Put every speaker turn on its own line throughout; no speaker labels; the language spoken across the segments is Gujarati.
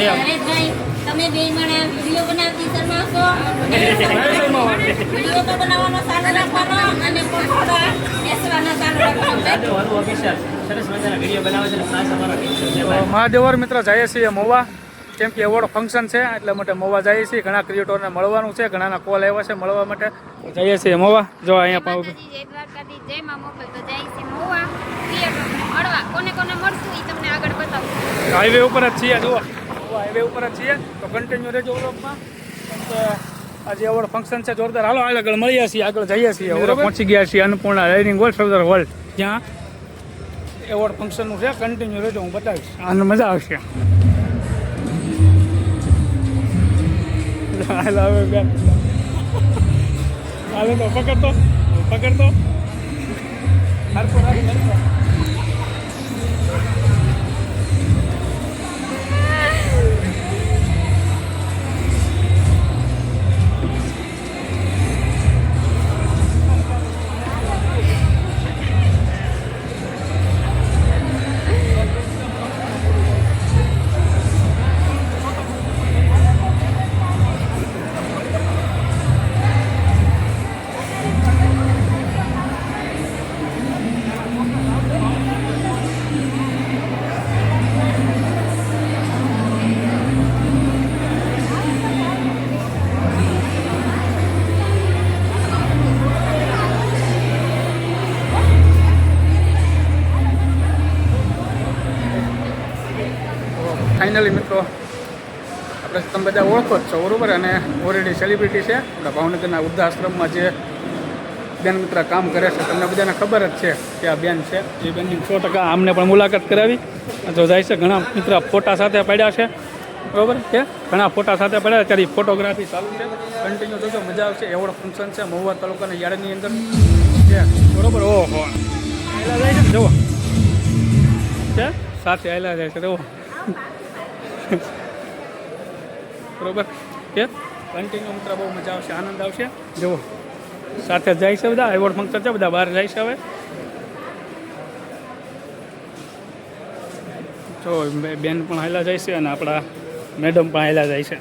નરેશભાઈ તમે બે જણા વિડીયો બનાવતી શરમાવશો વિડીયો તો બનાવવાનો ચાલુ રાખવાનો અને પકોડા બેસવાના ચાલુ રાખવાનો
સરસ મજાના વિડીયો બનાવે છે ખાસ અમારો
મહાદેવર મિત્ર જઈએ છીએ મહુવા કેમ કે એવોર્ડ ફંક્શન છે એટલે માટે મહુવા જઈએ છીએ ઘણા ક્રિએટરને મળવાનું છે ઘણાના કોલ આવ્યા છે મળવા માટે જઈએ છીએ મહુવા જો અહીંયા પણ
જય દ્વારકાધીશ જય માં મોકલ તો જાય છે મહુવા ક્રિએટરને મળવા કોને કોને મળશું એ તમને આગળ બતાવું
હાઈવે ઉપર જ છીએ જુઓ હાઈવે ઉપર જ છીએ તો કન્ટિન્યુ રહેજો વ્લોગમાં આજે એવોર્ડ ફંક્શન છે જોરદાર હાલો આગળ મળીએ છીએ આગળ જઈએ છીએ હવે પહોંચી ગયા છીએ અન્નપૂર્ણા રાઇડિંગ વર્લ્ડ સરદાર વર્લ્ડ જ્યાં એવોર્ડ ફંક્શનનું છે કન્ટિન્યુ રહેજો હું બતાવીશ આને મજા આવશે હાલો બેન હાલો તો પકડતો હરકો ફાઇનલી મિત્રો આપણે તમે બધા ઓળખો જ છો બરાબર અને ઓલરેડી સેલિબ્રિટી છે આપણા ભાવનગરના વૃદ્ધાશ્રમમાં જે બેન મિત્ર કામ કરે છે તમને બધાને ખબર જ છે કે આ બેન છે એ બેનની 100% આમને પણ મુલાકાત કરાવી જો જાય છે ઘણા મિત્ર ફોટા સાથે પડ્યા છે બરાબર કે ઘણા ફોટા સાથે પડ્યા ત્યારે ફોટોગ્રાફી ચાલુ છે કન્ટિન્યુ જોજો મજા આવશે એવોર્ડ ફંક્શન છે મહુવા તાલુકાના યાર્ડની અંદર છે બરાબર ઓહો આયલા જાય છે જુઓ છે સાથે આયલા જાય છે જુઓ બરોબર કે કન્ટિન્યુ મિત્ર બહુ મજા આવશે આનંદ આવશે જુઓ સાથે જાય છે બધા એવોર્ડ ફંક્શન છે બધા બહાર જાય છે હવે જો બેન પણ હાલ્યા જાય છે અને આપણા મેડમ પણ હાલ્યા જાય છે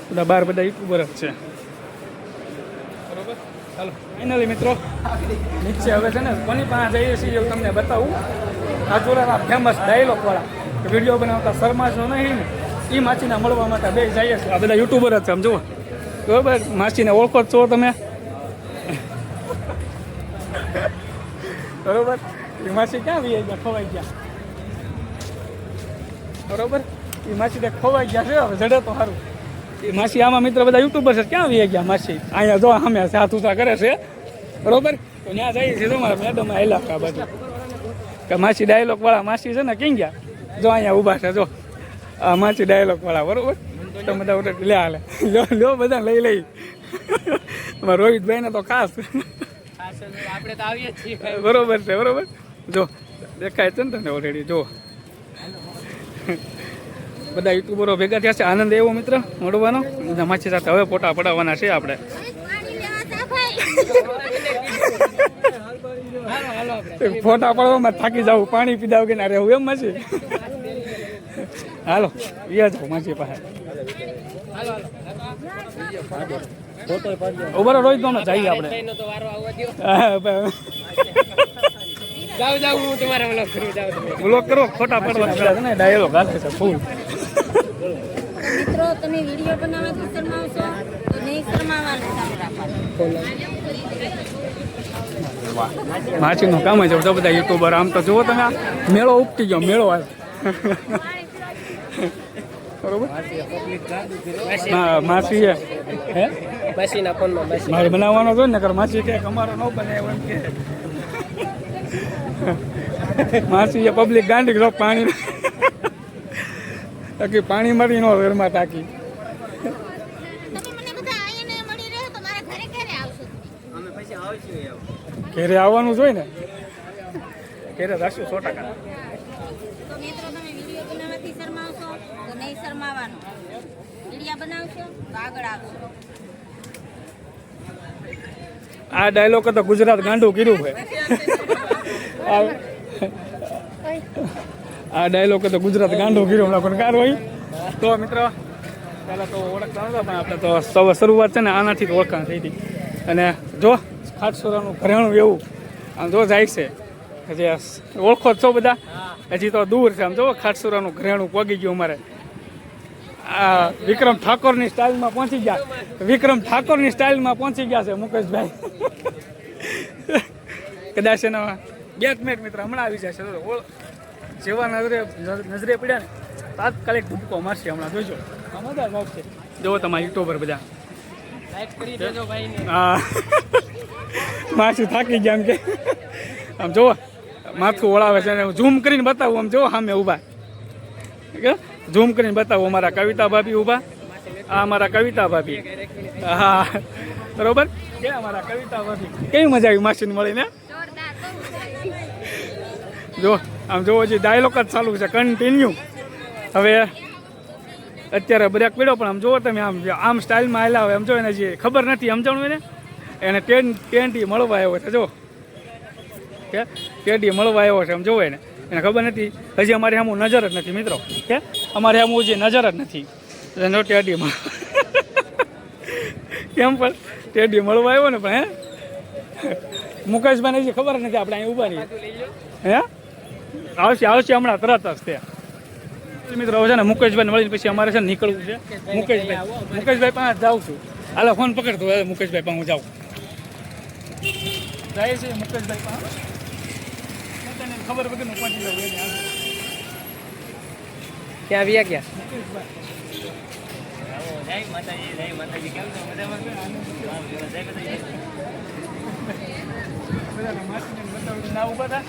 બધા બહાર બધા યુટ્યુબર જ છે બરોબર ચાલો ફાઇનલી મિત્રો નીચે હવે છે ને કોની પાસે જઈએ છીએ એવું તમને બતાવું રાજુલાના ફેમસ ડાયલોગવાળા વિડીયો બનાવતા શર્માશો નહીં ને એ માછીને મળવા માટે બે જઈએ છીએ આ બધા યુટ્યુબર જ છે આમ જુઓ બરોબર માછીને ઓળખો જ છો તમે બરોબર એ માછી ક્યાં વી ગયા ખવાઈ ગયા બરોબર એ માછી તો ખવાઈ ગયા છે હવે જડે તો સારું એ માછી આમાં મિત્ર બધા યુટ્યુબર છે ક્યાં વી ગયા માછી અહીંયા જો સામે હાથ ઉતા કરે છે બરોબર તો ત્યાં જઈએ છીએ તમારા મેડમ આયલા બાજુ કે માછી ડાયલોગવાળા માછી છે ને ક્યાં ગયા જો અહીંયા ઊભા છે જો આ માછી ડાયલોગવાળા બરોબર તમે બધા ઓર્ડર લે હાલે લો બધા લઈ તમારા રોહિતભાઈને તો ખાસ
આપણે તો આવીએ છીએ
બરોબર છે બરોબર જો દેખાય છે ને તને ઓલરેડી જો બધા યુટ્યુબરો ભેગા થયા છે આનંદ એવો મિત્ર મળવાનો બધા માછી સાથે હવે ફોટા પડાવવાના છે આપણે ફોટા પડવામાં થાકી જાવ પાણી પીધા વગર ના રહેવું એમ માછી હાલો યા જાઓ માછી પાસે ઉભા રોહિત તો જઈએ આપણે વ્લોગ કરો ફોટા પડવા ને ડાયલોગ હાલે છે ફૂલ
મિત્રો તમે વિડીયો બનાવવાથી શરમાવશો તો નહીં શરમાવાનું ચાલુ રાખવાનું
માછીનું કામ જ જો બધા યુટ્યુબર આમ તો જુઓ તમે મેળો ઉપટી ગયો મેળો આવે બરોબર હા માછી હે
માસીના ફોનમાં
મારે બનાવવાનો જોઈએ ને કર માછી કે અમારો ન બને એમ કે માછી પબ્લિક ગાંડી રો પાણી તાકી પાણી મળી નો ઘરમાં તાકી ઘેરે આવવાનું જોઈએ ને ઘેરે રાખશું 100%.
તો મિત્રો તમે વિડીયો બનાવવાથી શરમાવશો તો નહીં શરમાવાનું વિડીયો બનાવશો તો આગળ આવશો
આ ડાયલોગ તો ગુજરાત ગાંડું કર્યું છે આ ડાયલોગ તો ગુજરાત ગાંડું કર્યું હમણાં પણ કાર હોય તો મિત્રો પહેલાં તો ઓળખતા નહોતા પણ આપણે તો શરૂઆત છે ને આનાથી જ ઓળખાણ થઈ હતી. અને જો ખાટસુરાનું ઘરેણું એવું આમ જો જાય છે જે ઓળખો જ છો બધા, હજી તો દૂર છે. આમ જો ખાટસુરાનું ઘરેણું પગી ગયું અમારે. આ વિક્રમ ઠાકોરની સ્ટાઇલમાં પહોંચી ગયા, વિક્રમ ઠાકોરની સ્ટાઇલમાં પહોંચી ગયા છે મુકેશભાઈ. કદાચ એના 2 મિનિટ મિત્ર હમણાં આવી જાય છે. જેવા નજરે પડ્યા ને તાત્કાલિક ભૂકો મારશે હમણાં, જોજો. મજા આવશે. જોવો તમારા યુટ્યુબર બધા
લાઈક કરી દેજો ભાઈને.
હા માસું થાકી ગયા એમ કે. આમ જુઓ માથું ઓળાવે છે અને ઝૂમ કરીને બતાવું. આમ જુઓ સામે ઊભા, ઝૂમ કરીને બતાવું. અમારા કવિતા ભાભી ઊભા, આ અમારા કવિતા ભાભી. હા બરોબર કે અમારા કવિતા ભાભી. કેવી મજા આવી માસીને મળીને. જો આમ જોવો જે ડાયલોગ જ ચાલુ છે કન્ટિન્યુ. હવે અત્યારે બ્રેક પડ્યો પણ આમ જુઓ તમે આમ સ્ટાઇલમાં આવેલા હોય. આમ જો એને જે ખબર નથી સમજાણું એને ટેન્ટી મળવા આવ્યો છે. જો કે ટેડી મળવા આવ્યો છે. આમ જોવો એને ખબર નથી. હજી અમારે આમ નજર જ નથી મિત્રો, કે અમારે આમ જે નજર જ નથી. ટેડી કેમ પણ ટેડી મળવા આવ્યો ને પણ મુકેશભાઈને હજી ખબર નથી. આપણે અહીં ઊભા રહીએ. હે આવશે હમણાં તરત જ તે મિત્રો. હવે છે ને મુકેશભાઈ મળીને પછી અમારે છે ને નીકળવું છે. મુકેશભાઈ પાસે જાઉં છું. હાલો ફોન પકડતો હવે મુકેશભાઈ પાસે હું જાઉં. જાય છે મુકેશભાઈ પાસે. ખબર વગરનું પહોંચી જાઉં.
ક્યાં આવ્યા ક્યાં?
ના ઉભા હતા.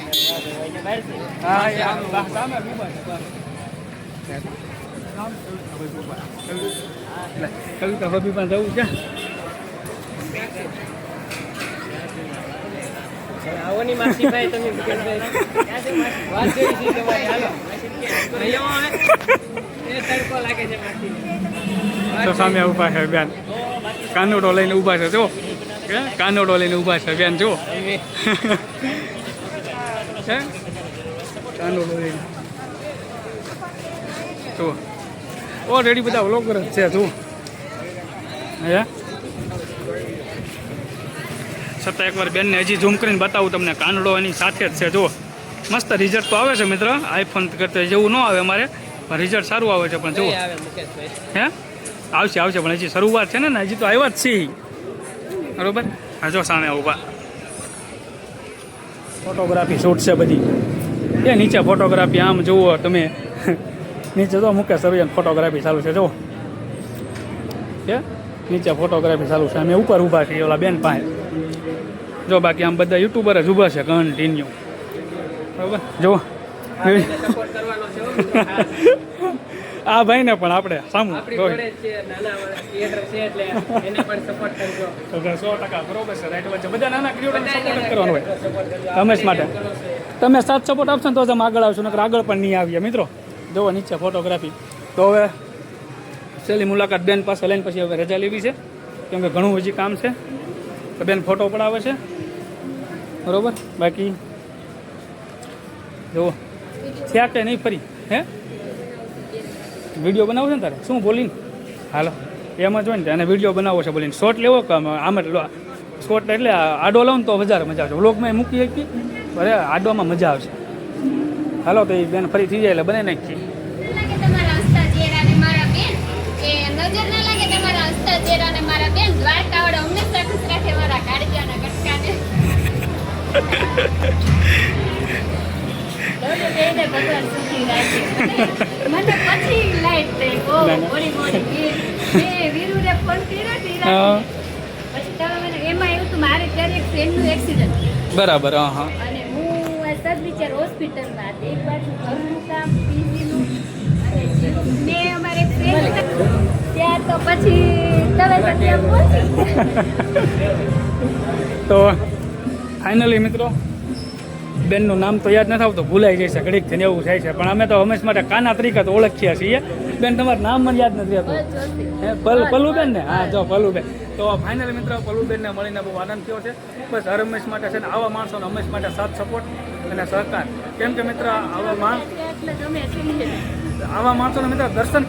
હા સામે ઉભા છે. કવિતા ભાભી પણ જવું છે.
આવો ની માસી ભાઈ તમે વાત જોઈ છે તમારી. હાલો એ તડકો લાગે છે માસી.
તો સામે ઊભા છે બેન, કાનોડો લઈને ઊભા છે. જો કાનોડો લઈને ઊભા છે બેન. જો કાનોડો લઈને જુઓ. ઓલરેડી બધા વ્લોગર જ છે. જુઓ હે છતાં એકવાર બેનને હજી ઝૂમ કરીને બતાવું તમને. કાનડો એની સાથે જ છે. જુઓ મસ્ત રિઝલ્ટ તો આવે છે મિત્ર. આઈફોન કરતા જેવું ન આવે અમારે, પણ રિઝલ્ટ સારું આવે છે. પણ જુઓ હે આવશે પણ હજી શરૂઆત છે ને હજી તો આવ્યા જ છે. બરોબર. હા જો સામે ઊભા. ફોટોગ્રાફી શૂટ છે બધી. એ નીચે ફોટોગ્રાફી આમ જુઓ તમે. નીચે જો મુકેશ સરોયાન ફોટોગ્રાફી ચાલુ છે. જુઓ કે નીચે ફોટોગ્રાફી ચાલુ છે. અમે ઉપર ઊભા છીએ ઓલા બેન પાસે. જો બાકી આમ બધા યુટ્યુબર જ ઊભા છે કન્ટિન્યુ. બરાબર. જુઓ આ ભાઈને પણ આપણે સામું 100% બરોબર છે. રાઈટ વાત છે. બધા નાના ક્રિએટરને સપોર્ટ કરવાનો હોય હંમેશ માટે. તમે સાથ સપોર્ટ આપશો ને તો તમે આગળ આવશો, નકર આગળ પણ નહીં આવીએ મિત્રો. જુઓ નીચે ફોટોગ્રાફી. તો હવે છેલ્લી મુલાકાત બેન પાસે લઈને પછી હવે રજા લેવી છે, કેમ કે ઘણું હજી કામ છે. તો બેન ફોટો પડાવે છે બરોબર. બાકી જુઓ થયા કે નહીં ફરી. હે વિડીયો બનાવો છે ને તારે શું બોલીને? હાલો એમ જ હોય ને. અને વિડીયો બનાવો છે બોલીને. શોર્ટ લેવો કે આમ શોર્ટ એટલે આડો લાવો ને તો વધારે મજા આવશે. વ્લોગમાં મૂકી શકીએ અરે આડોમાં મજા આવશે. હાલો તો એ બેન ફરી થઈ જાય એટલે બનાવી નાખીએ. બરાબર. હા હા.
અને હું સદવિચાર હોસ્પિટલમાં હતી. એક બાજુ ઘરનું કામ, પીજીનું, અને મેં અમારે ત્યાં તો પછી તમે ત્યાં પહોંચી.
તો ફાઇનલી મિત્રો બેનનું નામ તો યાદ નથી આવતું, ભૂલાઈ જાય છે ઘડીક થઈને એવું થાય છે. પણ અમે તો હંમેશા માટે કાના તરીકે તો ઓળખીએ છીએ. બેન તમારું નામ મને યાદ નથી આવતું. હે પલુબેન ને? હા જો પલુબેન. તો ફાઇનલી મિત્રો પલુબેનને મળીને બહુ આનંદ થયો છે. બસ હર હંમેશ માટે છે ને આવા માણસોને હંમેશ માટે સાથ સપોર્ટ અને સહકાર. કેમ કે મિત્ર આવા માણસ આવા માણસોને મિત્રો દર્શન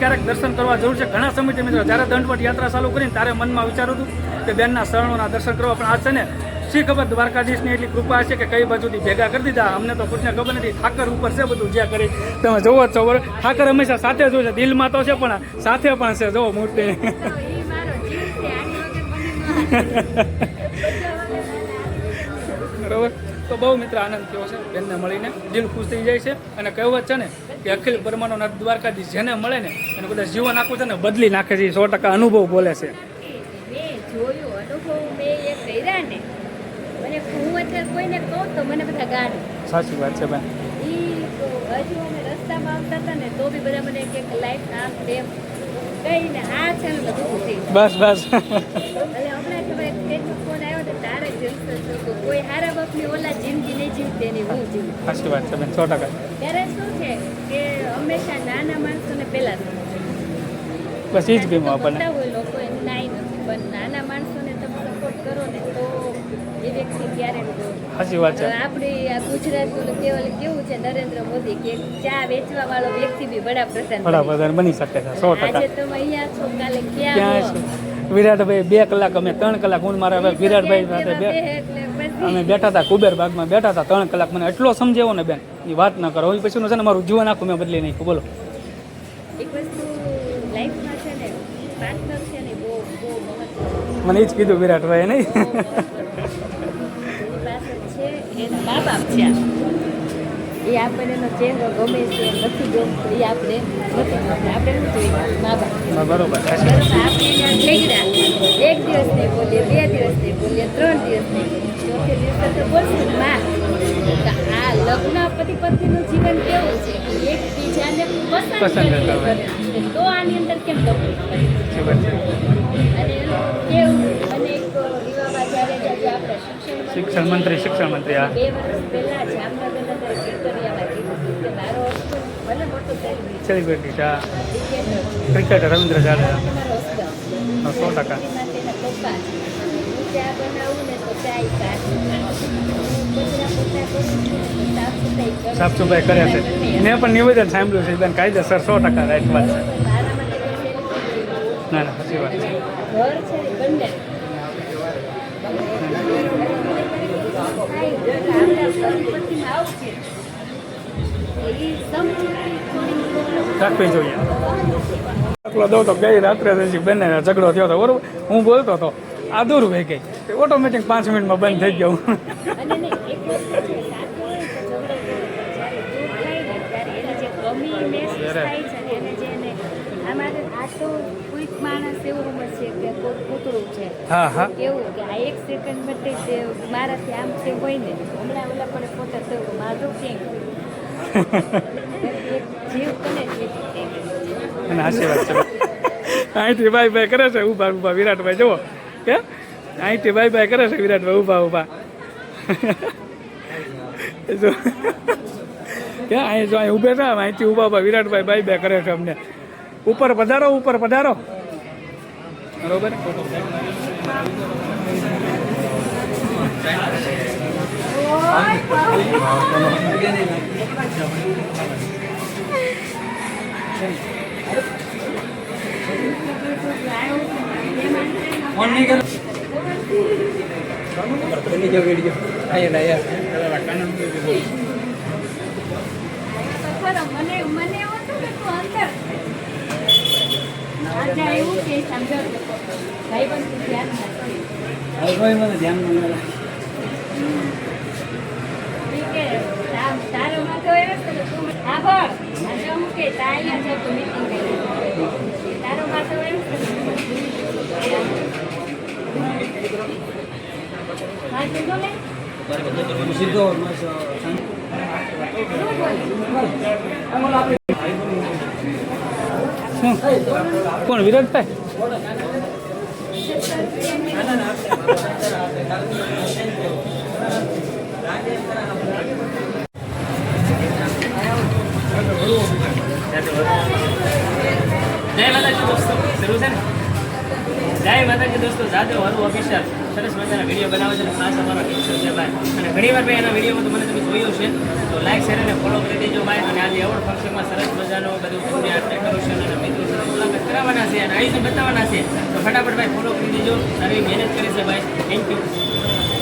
કરવા જરૂર છે. ઘણા સમયથી મિત્રો જ્યારે દંડવટ યાત્રા ચાલુ કરીને ત્યારે મનમાં વિચારું હતું કે બેનના શરણોના દર્શન કરવા, પણ આ છે ને શી ખબર દ્વારકાધીશની એટલી કૃપા છે કે કઈ બાજુથી ભેગા કરી દીધા. અમને તો ખુદને ખબર નથી. ઠાકર ઉપર છે બધું જ્યાં કરી તમે જોવો જ છો. ઠાકર હંમેશા સાથે જ હોય છે, દિલમાં તો છે પણ સાથે પણ છે. જોવો મૂર્તિ.
ઈ મારો જીવ છે, આની વગર મને
બરોબર. તો બહુ મિત્ર આનંદ થયો છે બેનને મળીને, દિલ ખુશ થઈ જાય છે. અને કહેવત છે ને કે અખિલ બ્રહ્માંડનો નાથ દ્વારકાધીશ જેને મળે ને એને બધા જીવન આખું છે ને બદલી નાખે છે. 100% અનુભવ બોલે છે.
મેં જોયું, અનુભવ મેં એ કર્યા ને, મને હું અત્યારે કોઈને કહું તો મને બધા ગાળે.
સાચી વાત છે બેન.
ઈ તો હજુ અમે રસ્તામાં આવતા હતા ને તો બી બધા મને કે લાઈફ આમ તેમ કહીને આ છે ને બધું થઈ ગયું.
બસ બસ.
એટલે હમણાં ખબર ફેસબુક ફોન આવ્યો તો તારે જલસો છો, કોઈ હારા બાપની ઓલા જિંદગી નહીં જીવતી એની હું જીવું.
સાચી વાત છે બેન, 100%.
ત્યારે શું છે કે હંમેશા નાના માણસોને પહેલા
બસ એ જ ગમ્યું આપણને.
હોય લોકો એને નાઈ નથી, પણ નાના માણસોને તમે સપોર્ટ કરો ને તો એ વ્યક્તિ ક્યારે
સાચી વાત છે.
આપણી આ ગુજરાતનું કેવું છે નરેન્દ્ર મોદી કે ચા વેચવા વાળો વ્યક્તિ બી
વડાપ્રધાન બની શકે છે 100%.
આજે તમે અહીંયા છો, કાલે
ક્યાં
ક્યાં
છે વિરાટભાઈ? 2 કલાક અમે 3 કલાક હું મારા વિરાટભાઈ સાથે અમે બેઠા હતા, કુબેર બાગમાં બેઠા હતા 3 કલાક. મને એટલો સમજાવો ને બેન, એ વાત ન કરો. હવે પછીનું છે ને મારું જીવન આખું મેં બદલી નાખ્યું. બોલો.
એક વસ્તુ લાઈફમાં છે ને પાર્ટનર છે ને બહુ મહત્વ.
મને એ જ કીધું વિરાટભાઈ નહીં.
છે એના મા બાપ છે. એ આપણને એનો ચહેરો ગમે છે નથી ગમતો એ આપણે નથી ગમતું. આપણે શું જોઈએ મા બાપ.
બરોબર.
આપણે ત્યાં ઝઘડા 1 દિવસ નહીં બોલીએ, 2 દિવસ નહીં બોલીએ, 3 દિવસ નહીં બોલીએ, ચોથે દિવસે તો બોલશું માં. તો આ લગ્ન પતિ પત્નીનું જીવન કેવું છે કે એકબીજાને પસંદ કરે તો આની અંદર કેમ તકલીફ પડે. અને કેવું અને એક રીવામાં જ્યારે આપણે
શિક્ષણ મંત્રી હા
2 વર્ષ પહેલા જામનગરના વિક્ટોરિયામાં કીધું કે મારો હસબન્ડ ભલે મોટો
સેલિબ્રિટી છે,
ક્રિકેટર
ક્રિકેટર રવિન્દ્ર જાડેજા.
મારો હસબન્ડ
100%.
તેના પપ્પા છે. હું ચા બનાવું ને તો ચા ઈ કાઢે. કચરા પોતા કરું છું ને તો સાફ સફાઈ
સાફ સફાઈ કરે છે. મેં પણ નિવેદન સાંભળ્યું છે બેન, કાયદેસર 100% રાઈટ વાત છે.
મારા માટે કોઈ સેલિબ્રિટી
ના ના સાચી વાત છે.
ઘર છે ને બંને
રાખવી જોઈએ. દાખલો દઉં તો ગઈ રાત્રે પછી બંને ઝઘડો થયો હતો બરોબર. હું બોલતો હતો, આ દૂર વહી ગઈ, ઓટોમેટિક 5 મિનિટમાં બંધ થઈ ગયું.
માણસ એવું છે કે કૂતરું છે.
હા હા.
કેવું કે આ 1 સેકન્ડ માટે જે મારાથી આમ છે હોય ને હમણાં ઓલા પડે પોતા થયું મારું ક્યાંક જીવ કને
અને હાચી વાત છે. અહીંથી બાય બાય કરે છે ઊભા ઊભા વિરાટભાઈ. જુઓ કે અહીંથી બાય બાય કરે છે વિરાટભાઈ ઊભા ઊભા. જો કે અહીં જો અહીં ઊભે છે, અહીંથી ઊભા ઊભા વિરાટભાઈ બાય બાય કરે છે અમને. ઉપર પધારો, ઉપર પધારો. બરોબર.
મને એવું હતું કે તું અંદર આજે એવું કે સમજો ભાઈ બંધ ધ્યાન નથી.
મને ધ્યાન
તારો માથો એવો છે તું આભાર આજે હું કે તાયા છે તું મીટિંગ કરી તારો માથો એવો છે હા સીધો ને
સીધો કોણ વિરાટભાઈ?
જય માતાજી દોસ્તો, શરૂ છે ને? જય માતાજી દોસ્તો, જાદવ હરુ ઓફિશિયલ સરસ મજાના વિડીયો બનાવે છે અને ખાસ અમારો હિસ્સો છે ભાઈ. અને ઘણીવાર ભાઈ એના વિડીયોમાં તો મને તમે જોયો છે, તો લાઈક શેર અને ફોલો કરી દેજો ભાઈ. અને આજે એવોર્ડ ફંક્શનમાં સરસ મજાનો બધું તમને આ ડેકોરેશન અને મિત્રો સાથે મુલાકાત કરાવવાના છે અને આયુષ્ય બતાવવાના છે, તો ફટાફટ ભાઈ ફોલો કરી દેજો. સારી મહેનત કરી છે ભાઈ. Thank you.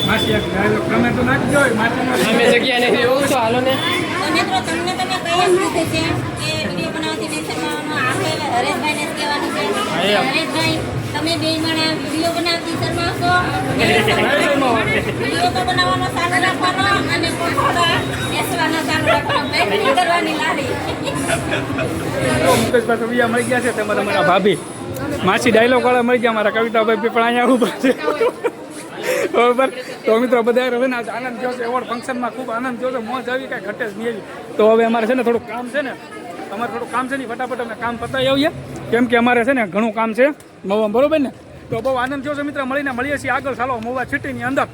માસી એક ડાયલોગ તમે તો નાખજો માસીનો
અમે જગ્યા નહીં એવું તો હાલો ને.
તો મિત્રો તમને તમે કઈ એમ કીધું છે કે વિડીયો બનાવતી નહીં શરમાવાનું, આપણે હરેશભાઈને જ કહેવાનું છે. હરેશભાઈ તમે બે જણા વિડીયો બનાવતી શરમાવશો, વિડીયો તો બનાવવાનો ચાલુ રાખવાનો અને થોડા બેસવાનો ચાલુ રાખવાનો, ભાઈ કરવાની લાડી.
મુકેશભાઈ તો બીજા મળી ગયા છે, તમારા મારા ભાભી માસી ડાયલોગ વાળા મળી ગયા, મારા કવિતાભાઈ પણ અહીંયા ઉભા છે. બરોબર. તો મિત્રો બધા હવે ને આનંદ થયો છે, એવોર્ડ ફંક્શનમાં ખૂબ આનંદ થયો છે, મોજ આવી, કાંઈ ઘટે જ નહીં એવી. તો હવે અમારે છે ને થોડુંક કામ છે ને, અમારે થોડુંક કામ છે ને, ફટાફટ અમે કામ પતાવી આવીએ, કેમ કે અમારે છે ને ઘણું કામ છે મવા. બરોબર ને? તો બહુ આનંદ થયો છે મિત્ર, મળીએ છીએ આગળ. ચાલો મવા સિટીની અંદર.